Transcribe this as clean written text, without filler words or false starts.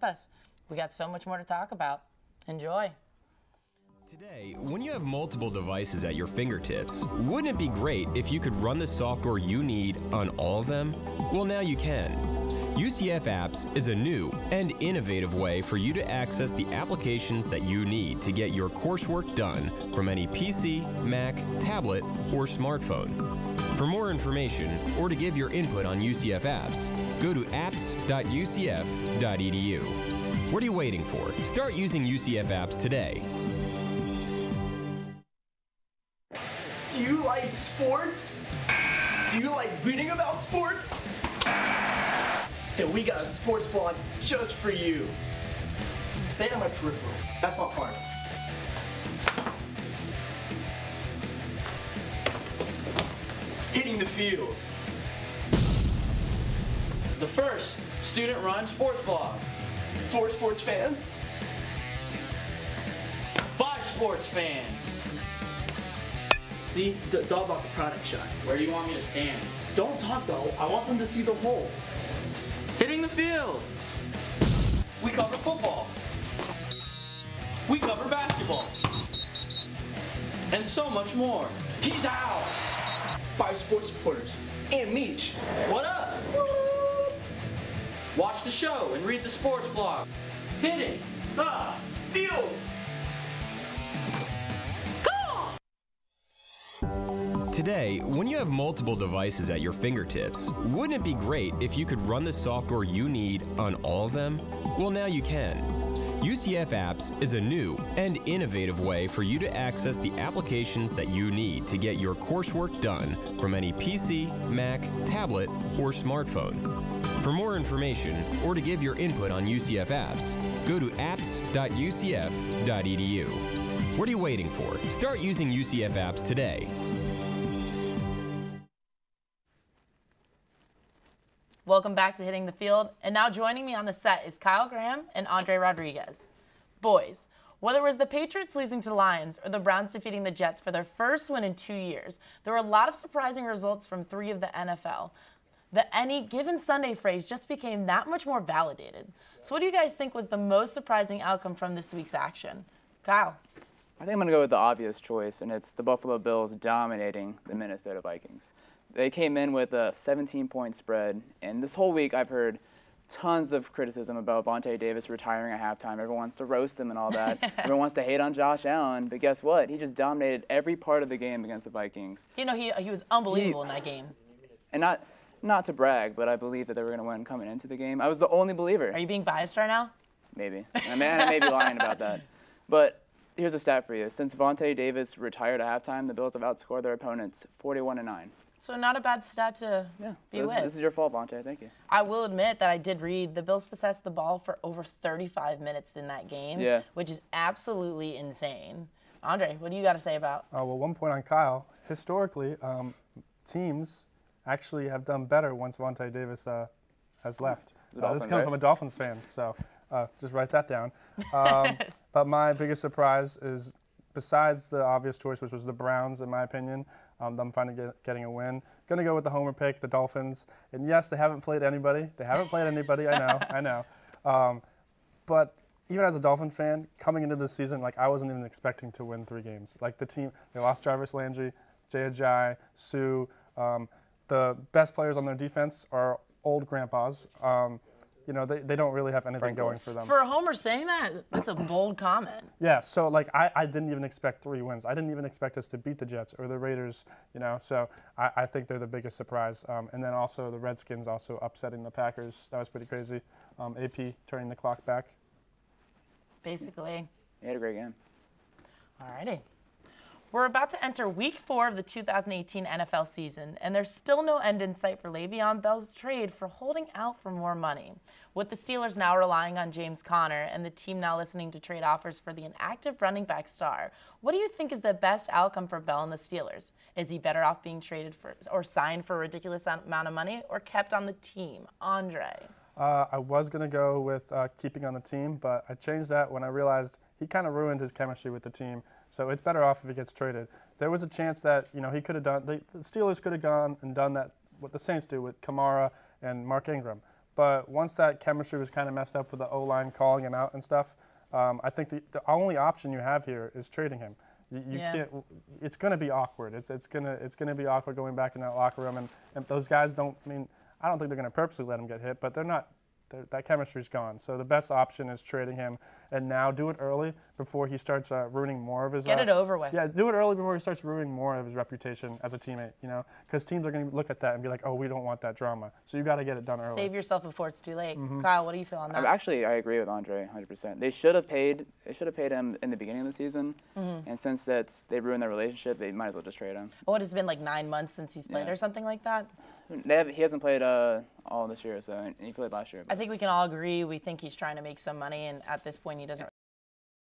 us. We got so much more to talk about. Enjoy. Today, when you have multiple devices at your fingertips, wouldn't it be great if you could run the software you need on all of them? Well, now you can. UCF Apps is a new and innovative way for you to access the applications that you need to get your coursework done from any PC, Mac, tablet, or smartphone. For more information or to give your input on UCF Apps, go to apps.ucf.edu. What are you waiting for? Start using UCF Apps today. Do you like sports? Do you like reading about sports? Then we got a sports blog just for you. Stay on my peripherals. That's not far. Hitting the field. The first student-run sports blog. For sports fans. By sports fans. See, it's all about the product shot. Where do you want me to stand? Don't talk though. I want them to see the hole. Hitting the field. We cover football. We cover basketball. And so much more. He's out. By sports reporters and Meech. What up? Watch the show and read the sports blog. Hitting the field. Today, when you have multiple devices at your fingertips, wouldn't it be great if you could run the software you need on all of them? Well, now you can. UCF Apps is a new and innovative way for you to access the applications that you need to get your coursework done from any PC, Mac, tablet, or smartphone. For more information or to give your input on UCF Apps, go to apps.ucf.edu. What are you waiting for? Start using UCF Apps today. Welcome back to Hitting the Field, and now joining me on the set is Kyle Graham and Andre Rodriguez. Boys, whether it was the Patriots losing to the Lions or the Browns defeating the Jets for their first win in 2 years, there were a lot of surprising results from 3 of the NFL. The any given Sunday phrase just became that much more validated. So what do you guys think was the most surprising outcome from this week's action? Kyle. I think I'm going to go with the obvious choice, and it's the Buffalo Bills dominating the Minnesota Vikings. They came in with a 17-point spread, and this whole week I've heard tons of criticism about Vontae Davis retiring at halftime. Everyone wants to roast him and all that. Everyone wants to hate on Josh Allen, but guess what? He just dominated every part of the game against the Vikings. You know, he was unbelievable in that game. And not to brag, but I believe that they were going to win coming into the game. I was the only believer. Are you being biased right now? Maybe. I may be lying about that. But here's a stat for you. Since Vontae Davis retired at halftime, the Bills have outscored their opponents 41-9. So not a bad stat to be with. This is your fault, Vontae. Thank you. I will admit that I did read the Bills possessed the ball for over 35 minutes in that game, which is absolutely insane. Andre, what do you got to say about? Well, one point on Kyle. Historically, teams actually have done better once Vontae Davis has left. This is coming from a Dolphins fan, so just write that down. But my biggest surprise is, besides the obvious choice, which was the Browns, in my opinion, them finally getting a win. Going to go with the homer pick, the Dolphins. And yes, they haven't played anybody. I know. But even as a Dolphin fan, coming into this season, like, I wasn't even expecting to win 3 games. Like, the team, they lost Jarvis Landry, Jay Ajayi, Sue. The best players on their defense are old grandpas. You know, they don't really have anything going for them. For a homer saying that, that's a bold comment. Yeah, so, like, I didn't even expect 3 wins. I didn't even expect us to beat the Jets or the Raiders, you know, so I think they're the biggest surprise. And then also the Redskins also upsetting the Packers. That was pretty crazy. AP turning the clock back. Basically. He had a great game. All righty. We're about to enter Week 4 of the 2018 NFL season, and there's still no end in sight for Le'Veon Bell's trade for holding out for more money. With the Steelers now relying on James Conner and the team now listening to trade offers for the inactive running back star, what do you think is the best outcome for Bell and the Steelers? Is he better off being traded for or signed for a ridiculous amount of money or kept on the team? Andre? I was going to go with keeping on the team, but I changed that when I realized he kind of ruined his chemistry with the team. So it's better off if he gets traded. There was a chance that, you know, he could have done, the Steelers could have gone and done that, what the Saints do with Kamara and Mark Ingram. But once that chemistry was kind of messed up with the O-line calling him out and stuff, I think the only option you have here is trading him. You can't. It's going to be awkward. It's going to be awkward going back in that locker room, and those guys don't. I mean, I don't think they're going to purposely let him get hit, but they're not. That chemistry's gone. So the best option is trading him, and now do it early before he starts ruining more of his. Get it over with. Yeah, do it early before he starts ruining more of his reputation as a teammate. You know, because teams are going to look at that and be like, oh, we don't want that drama. So you got to get it done early. Save yourself before it's too late. Kyle, what do you feel on that? Actually, I agree with Andre 100%. They should have paid him in the beginning of the season, and since they ruined their relationship, they might as well just trade him. What has it been like 9 months since he's played or something like that? He hasn't played all this year, so and he played last year. I think we can all agree. We think he's trying to make some money, and at this point, he doesn't